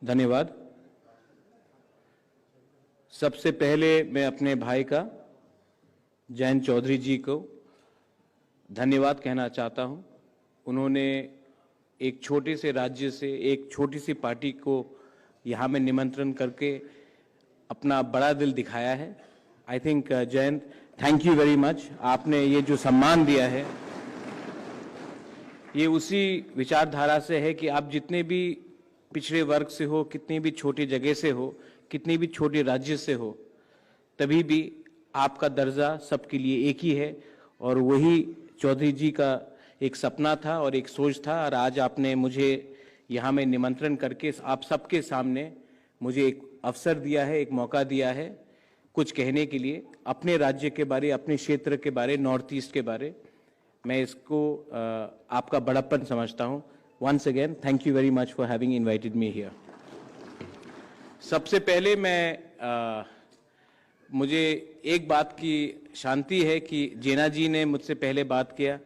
धन्यवाद। सबसे पहले मैं अपने भाई का जयंत चौधरी जी को धन्यवाद कहना चाहता हूं। उन्होंने एक छोटे से राज्य से एक छोटी सी पार्टी को यहां में निमंत्रण करके अपना बड़ा दिल दिखाया है। I think Jayant, thank you very much. आपने ये जो सम्मान दिया है ये उसी विचारधारा से है कि आप जितने भी पिछड़े वर्ग से हो, कितनी भी छोटी जगह से हो, कितनी भी छोटे राज्य से हो, तभी भी आपका दर्जा सबके लिए एक ही है। और वही चौधरी जी का एक सपना था और एक सोच था, और आज आपने मुझे यहाँ में निमंत्रण करके आप सबके सामने मुझे एक अवसर दिया है, एक मौका दिया है कुछ कहने के लिए अपने राज्य के बारे, अपने क्षेत्र के बारे, नॉर्थ ईस्ट के बारे। मैं इसको आपका बड़प्पन समझता हूँ। Once again thank you very much for having invited me here. सबसे पहले मुझे एक बात की शांति है कि जेना जी ने मुझसे पहले बात किया,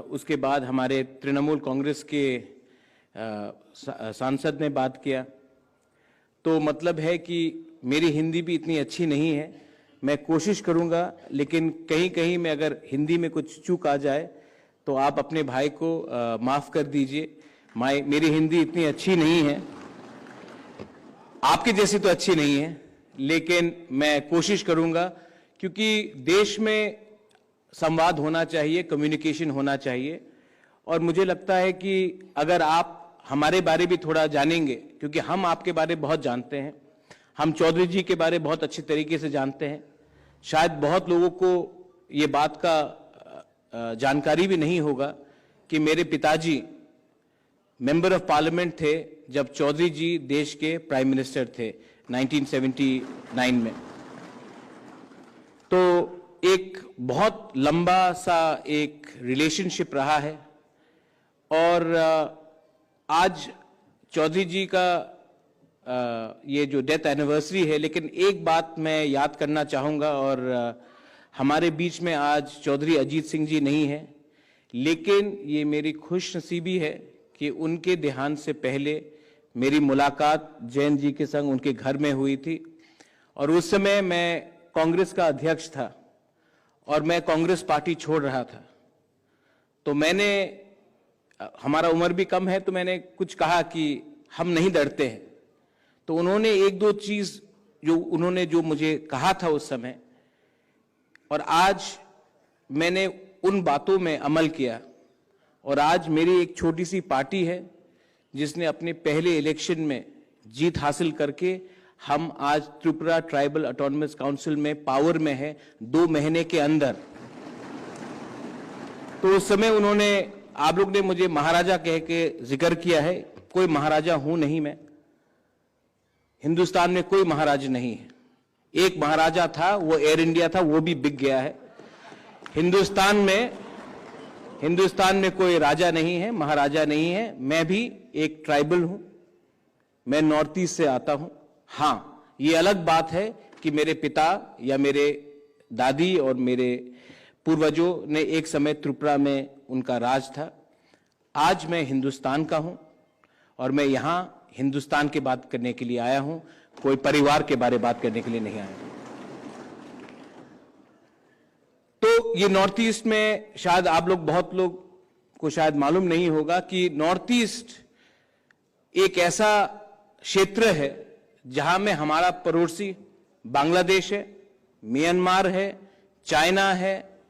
उसके बाद हमारे तृणमूल कांग्रेस के सांसद ने बात किया, तो मतलब है कि मेरी हिंदी भी इतनी अच्छी नहीं है। मैं कोशिश करूंगा, लेकिन कहीं कहीं में अगर हिंदी में कुछ चूक आ जाए तो आप अपने भाई को माफ कर दीजिए। मेरी हिंदी इतनी अच्छी नहीं है, आपके जैसी तो अच्छी नहीं है, लेकिन मैं कोशिश करूंगा, क्योंकि देश में संवाद होना चाहिए, कम्युनिकेशन होना चाहिए। और मुझे लगता है कि अगर आप हमारे बारे भी थोड़ा जानेंगे, क्योंकि हम आपके बारे बहुत जानते हैं, हम चौधरी जी के बारे बहुत अच्छी तरीके से जानते हैं। शायद बहुत लोगों को ये बात का जानकारी भी नहीं होगा कि मेरे पिताजी मेंबर ऑफ पार्लियामेंट थे जब चौधरी जी देश के प्राइम मिनिस्टर थे 1979 में। तो एक बहुत लंबा सा एक रिलेशनशिप रहा है। और आज चौधरी जी का ये जो डेथ एनिवर्सरी है, लेकिन एक बात मैं याद करना चाहूँगा, और हमारे बीच में आज चौधरी अजीत सिंह जी नहीं है, लेकिन ये मेरी खुशनसीबी है कि उनके देहांत से पहले मेरी मुलाकात जयंत जी के संग उनके घर में हुई थी। और उस समय मैं कांग्रेस का अध्यक्ष था और मैं कांग्रेस पार्टी छोड़ रहा था। तो मैंने, हमारा उम्र भी कम है, तो मैंने कुछ कहा कि हम नहीं डरते हैं। तो उन्होंने एक दो चीज जो मुझे कहा था उस समय, और आज मैंने उन बातों में अमल किया। और आज मेरी एक छोटी सी पार्टी है जिसने अपने पहले इलेक्शन में जीत हासिल करके हम आज त्रिपुरा ट्राइबल ऑटोनमस काउंसिल में पावर में है 2 महीने के अंदर। तो उस समय उन्होंने, आप लोग ने मुझे महाराजा कह के जिक्र किया है, कोई महाराजा हूं नहीं मैं। हिंदुस्तान में कोई महाराजा नहीं है। एक महाराजा था, वो एयर इंडिया था, वो भी बिक गया है। हिंदुस्तान में कोई राजा नहीं है, महाराजा नहीं है। मैं भी एक ट्राइबल हूं, मैं नॉर्थ ईस्ट से आता हूं। हां, ये अलग बात है कि मेरे पिता या मेरे दादी और मेरे पूर्वजों ने एक समय त्रिपुरा में उनका राज था। आज मैं हिंदुस्तान का हूं और मैं यहां हिंदुस्तान की बात करने के लिए आया हूं, कोई परिवार के बारे बात करने के लिए नहीं आया हूं। तो ये नॉर्थ ईस्ट में शायद आप लोग, बहुत लोग को शायद मालूम नहीं होगा कि नॉर्थ ईस्ट एक ऐसा क्षेत्र है जहां में हमारा पड़ोसी बांग्लादेश है, म्यांमार है, चाइना है,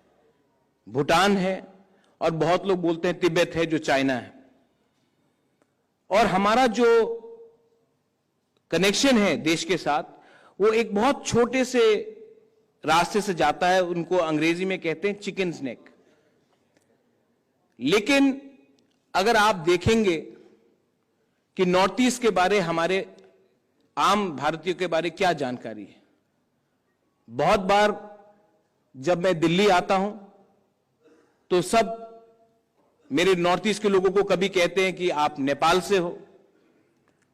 भूटान है, और बहुत लोग बोलते हैं तिब्बत है जो चाइना है। और हमारा जो कनेक्शन है देश के साथ, वो एक बहुत छोटे से रास्ते से जाता है, उनको अंग्रेजी में कहते हैं चिकन स्नेक। लेकिन अगर आप देखेंगे कि नॉर्थ ईस्ट के बारे, हमारे आम भारतीयों के बारे क्या जानकारी है। बहुत बार जब मैं दिल्ली आता हूं तो सब मेरे नॉर्थ ईस्ट के लोगों को कभी कहते हैं कि आप नेपाल से हो,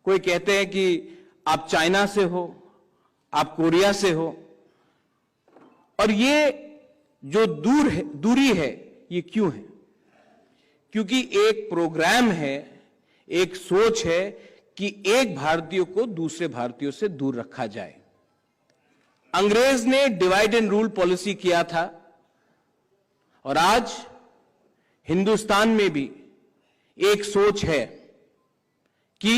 कोई कहते हैं कि आप चाइना से हो, आप कोरिया से हो। और ये जो दूरी है ये क्यों है? क्योंकि एक प्रोग्राम है, एक सोच है कि एक भारतीय को दूसरे भारतीयों से दूर रखा जाए। अंग्रेज ने डिवाइड एंड रूल पॉलिसी किया था और आज हिंदुस्तान में भी एक सोच है कि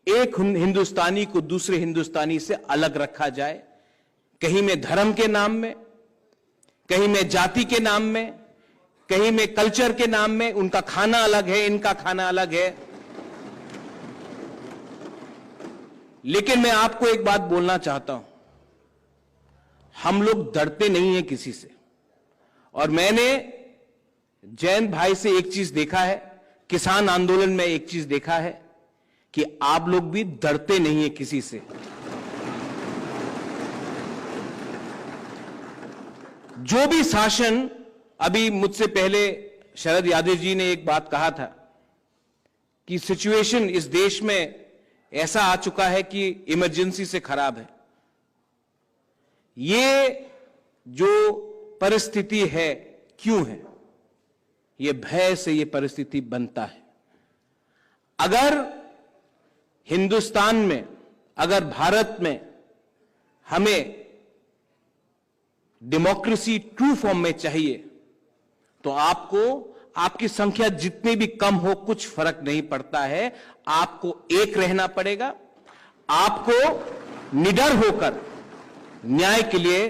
एक हिंदुस्तानी को दूसरे हिंदुस्तानी से अलग रखा जाए, कहीं में धर्म के नाम में, कहीं में जाति के नाम में, कहीं में कल्चर के नाम में। उनका खाना अलग है, इनका खाना अलग है। लेकिन मैं आपको एक बात बोलना चाहता हूं, हम लोग डरते नहीं हैं किसी से। और मैंने जयंत भाई से एक चीज देखा है, किसान आंदोलन में एक चीज देखा है कि आप लोग भी डरते नहीं हैं किसी से। जो भी शासन, अभी मुझसे पहले शरद यादव जी ने एक बात कहा था कि सिचुएशन इस देश में ऐसा आ चुका है कि इमरजेंसी से खराब है। ये जो परिस्थिति है क्यों है? ये भय से ये परिस्थिति बनता है। अगर हिंदुस्तान में, अगर भारत में हमें डेमोक्रेसी ट्रू फॉर्म में चाहिए तो आपको, आपकी संख्या जितनी भी कम हो कुछ फर्क नहीं पड़ता है, आपको एक रहना पड़ेगा। आपको निडर होकर न्याय के लिए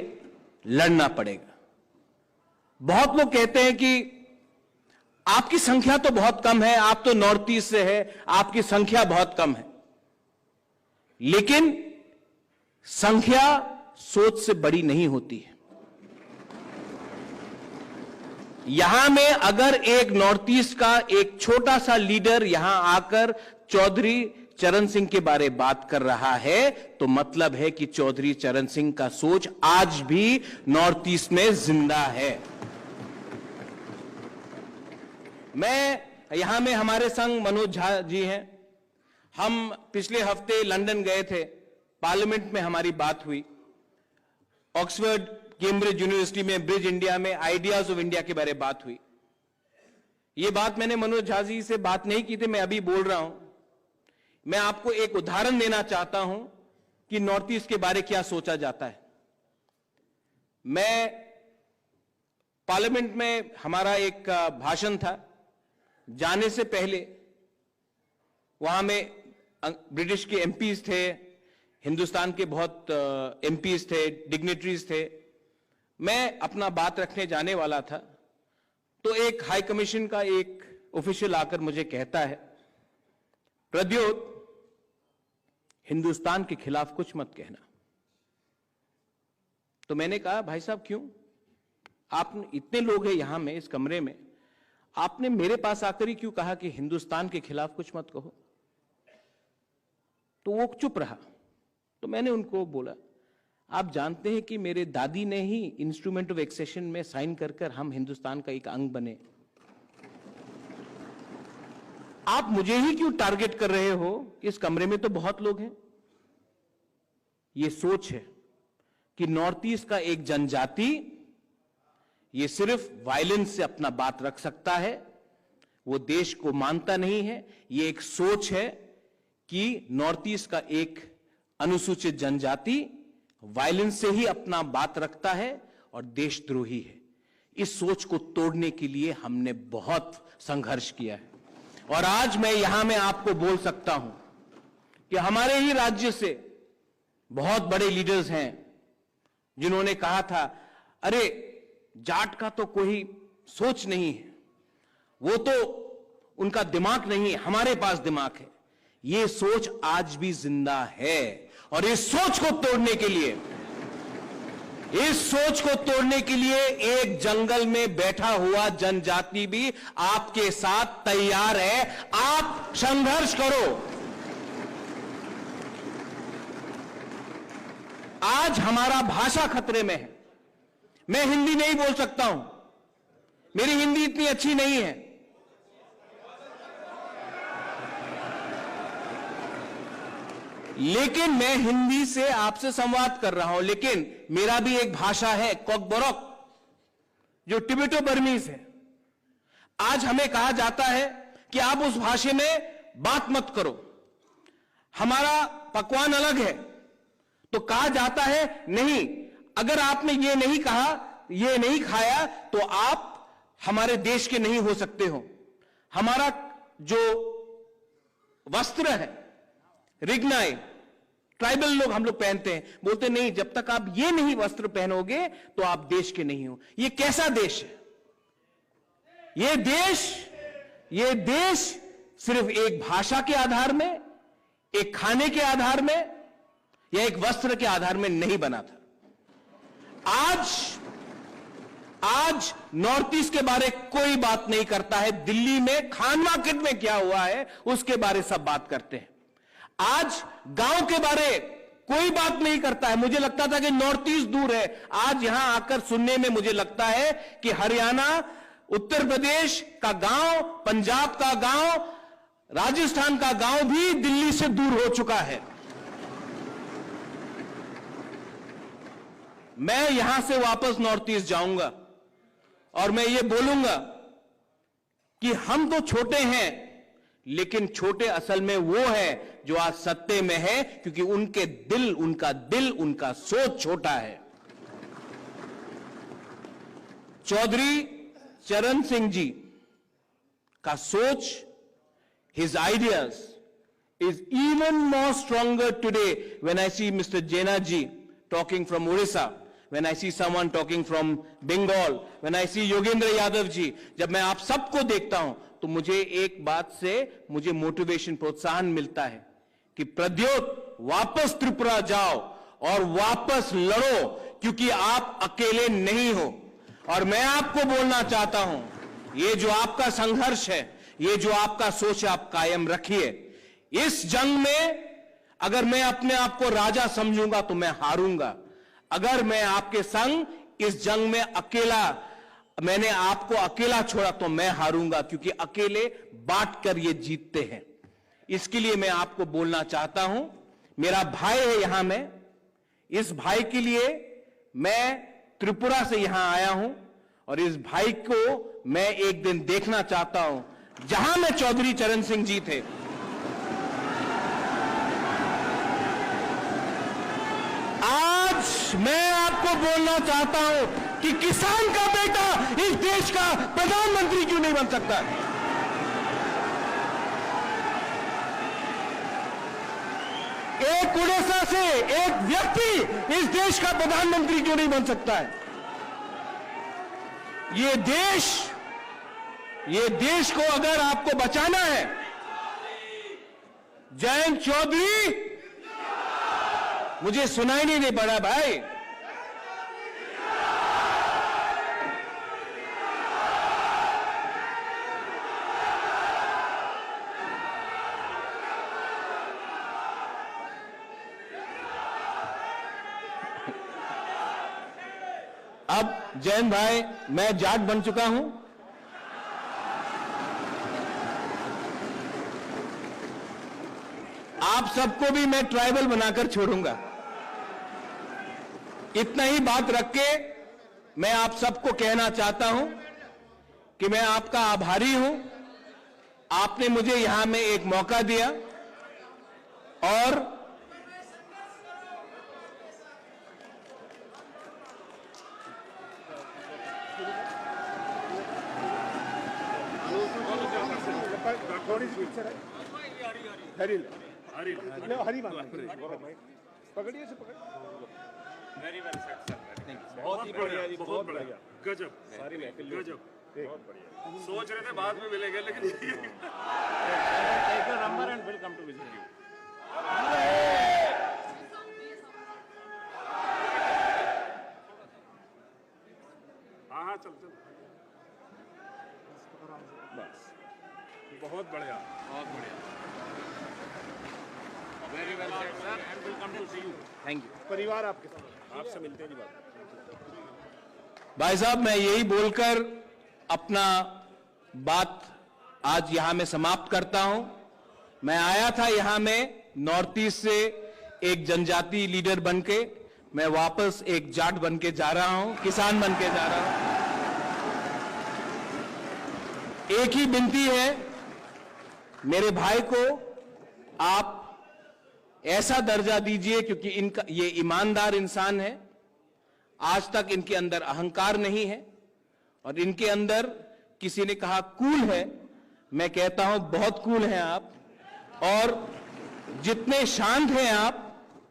लड़ना पड़ेगा। बहुत लोग कहते हैं कि आपकी संख्या तो बहुत कम है, आप तो नॉर्थ ईस्ट से है, आपकी संख्या बहुत कम है। लेकिन संख्या सोच से बड़ी नहीं होती है। यहां में अगर एक नॉर्थ ईस्ट का एक छोटा सा लीडर यहां आकर चौधरी चरण सिंह के बारे बात कर रहा है तो मतलब है कि चौधरी चरण सिंह का सोच आज भी नॉर्थ ईस्ट में जिंदा है। मैं यहां में हमारे संग मनोज झा जी हैं। हम पिछले हफ्ते लंदन गए थे, पार्लियामेंट में हमारी बात हुई। ऑक्सफोर्ड, कैम्ब्रिज यूनिवर्सिटी में, ब्रिज इंडिया में आइडियाज ऑफ इंडिया के बारे में बात हुई। यह बात मैंने मनोज झा जी से बात नहीं की थी, मैं अभी बोल रहा हूं। मैं आपको एक उदाहरण देना चाहता हूं कि नॉर्थ ईस्ट के बारे क्या सोचा जाता है। मैं पार्लियामेंट में, हमारा एक भाषण था, जाने से पहले वहां में ब्रिटिश के एमपीज थे, हिंदुस्तान के बहुत एमपीज थे, डिग्नेटरीज थे। मैं अपना बात रखने जाने वाला था तो एक हाई कमीशन का एक ऑफिशियल आकर मुझे कहता है, प्रद्योत, हिंदुस्तान के खिलाफ कुछ मत कहना। तो मैंने कहा, भाई साहब क्यों? आप इतने लोग हैं यहां में, इस कमरे में, आपने मेरे पास आकर ही क्यों कहा कि हिंदुस्तान के खिलाफ कुछ मत कहो? तो वो चुप रहा। तो मैंने उनको बोला, आप जानते हैं कि मेरे दादी ने ही इंस्ट्रूमेंट ऑफ एक्सेशन में साइन कर कर हम हिंदुस्तान का एक अंग बने। आप मुझे ही क्यों टारगेट कर रहे हो? इस कमरे में तो बहुत लोग हैं। ये सोच है कि नॉर्थ ईस्ट का एक जनजाति ये सिर्फ वायलेंस से अपना बात रख सकता है, वो देश को मानता नहीं है। ये एक सोच है कि नॉर्थ ईस्ट का एक अनुसूचित जनजाति वायलेंस से ही अपना बात रखता है और देशद्रोही है। इस सोच को तोड़ने के लिए हमने बहुत संघर्ष किया है और आज मैं यहां में आपको बोल सकता हूं कि हमारे ही राज्य से बहुत बड़े लीडर्स हैं जिन्होंने कहा था, अरे जाट का तो कोई सोच नहीं है, वो तो उनका दिमाग नहीं है, हमारे पास दिमाग है। ये सोच आज भी जिंदा है और इस सोच को तोड़ने के लिए, एक जंगल में बैठा हुआ जनजाति भी आपके साथ तैयार है। आप संघर्ष करो। आज हमारा भाषा खतरे में है। मैं हिंदी नहीं बोल सकता हूं, मेरी हिंदी इतनी अच्छी नहीं है। लेकिन मैं हिंदी से आपसे संवाद कर रहा हूं, लेकिन मेरा भी एक भाषा है कोकबोरोक, जो टिबेटो बर्मीज है। आज हमें कहा जाता है कि आप उस भाषा में बात मत करो। हमारा पकवान अलग है, तो कहा जाता है नहीं, अगर आपने ये नहीं कहा, ये नहीं खाया, तो आप हमारे देश के नहीं हो सकते हो। हमारा जो वस्त्र है, रिग्नाई, ट्राइबल लोग हम लोग पहनते हैं, बोलते नहीं, जब तक आप ये नहीं वस्त्र पहनोगे तो आप देश के नहीं हो। ये कैसा देश है? ये देश सिर्फ एक भाषा के आधार में, एक खाने के आधार में या एक वस्त्र के आधार में नहीं बना था। आज नॉर्थ ईस्ट के बारे कोई बात नहीं करता है। दिल्ली में खान मार्केट में क्या हुआ है उसके बारे सब बात करते हैं। आज गांव के बारे कोई बात नहीं करता है। मुझे लगता था कि नॉर्थ ईस्ट दूर है, आज यहां आकर सुनने में मुझे लगता है कि हरियाणा, उत्तर प्रदेश का गांव, पंजाब का गांव, राजस्थान का गांव भी दिल्ली से दूर हो चुका है। मैं यहां से वापस नॉर्थ ईस्ट जाऊंगा और मैं ये बोलूंगा कि हम तो छोटे हैं, लेकिन छोटे असल में वो है जो आज सत्ते में है, क्योंकि उनका दिल, उनका सोच छोटा है। चौधरी चरण सिंह जी का सोच, his ideas is even more stronger today when I see Mr. Jaina ji talking from Orissa, when I see someone talking from Bengal, when I see Yogendra Yadav ji, जब मैं आप सबको देखता हूं तो मुझे एक बात से मुझे मोटिवेशन, प्रोत्साहन मिलता है कि प्रद्योत वापस त्रिपुरा जाओ और वापस लड़ो, क्योंकि आप अकेले नहीं हो। और मैं आपको बोलना चाहता हूं, ये जो आपका संघर्ष है, ये जो आपका सोच, आप कायम रखिए। इस जंग में अगर मैं अपने आप को राजा समझूंगा तो मैं हारूंगा। अगर मैं आपके संग इस जंग में मैंने आपको अकेला छोड़ा तो मैं हारूंगा, क्योंकि अकेले बांटकर ये जीतते हैं। इसके लिए मैं आपको बोलना चाहता हूं, मेरा भाई है यहां में, इस भाई के लिए मैं त्रिपुरा से यहां आया हूं और इस भाई को मैं एक दिन देखना चाहता हूं जहां में चौधरी चरण सिंह जी थे। आज मैं आपको बोलना चाहता हूं कि किसान का बेटा इस देश का प्रधानमंत्री क्यों नहीं बन सकता? एक उड़ीसा से एक व्यक्ति इस देश का प्रधानमंत्री क्यों नहीं बन सकता है? ये देश को अगर आपको बचाना है, जयंत चौधरी, मुझे सुनाई नहीं दे पड़ा भाई। अब जयंत भाई, मैं जाट बन चुका हूं। आप सबको भी मैं ट्राइबल बनाकर छोड़ूंगा। इतना ही बात रख के मैं आप सबको कहना चाहता हूं कि मैं आपका आभारी हूं। आपने मुझे यहां में एक मौका दिया और पकड़िए से पकड़। वेरी वेल सेड सर, बहुत ही बढ़िया जी, बहुत बढ़िया, गजब, सारी महफिल गजब, बहुत बढ़िया। सोच रहे थे बाद में मिलेंगे, लेकिन take your number and will come to visit you. हाँ चल चल, बस, बहुत बढ़िया, बहुत बढ़िया। Very well said sir, and will come to see you. Thank you. परिवार आपके साथ, आपसे मिलते हैं जी बात। भाई साहब, मैं यही बोलकर अपना बात आज यहां में समाप्त करता हूं। मैं आया था यहां में नॉर्थ ईस्ट से एक जनजाति लीडर बनके, मैं वापस एक जाट बनके जा रहा हूं, किसान बनके जा रहा हूं। एक ही विनती है, मेरे भाई को आप ऐसा दर्जा दीजिए, क्योंकि इनका ये ईमानदार इंसान है, आज तक इनके अंदर अहंकार नहीं है, और इनके अंदर किसी ने कहा कूल है, मैं कहता हूं बहुत कूल हैं आप, और जितने शांत हैं आप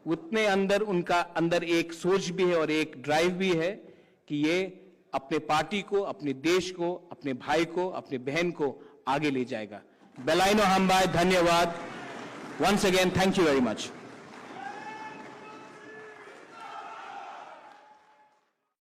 उतने अंदर उनका अंदर एक सोच भी है और एक ड्राइव भी है कि ये अपने पार्टी को, अपने देश को, अपने भाई को, अपने बहन को आगे ले जाएगा। बेलाइनो हमबाय, धन्यवाद। Once again, thank you very much.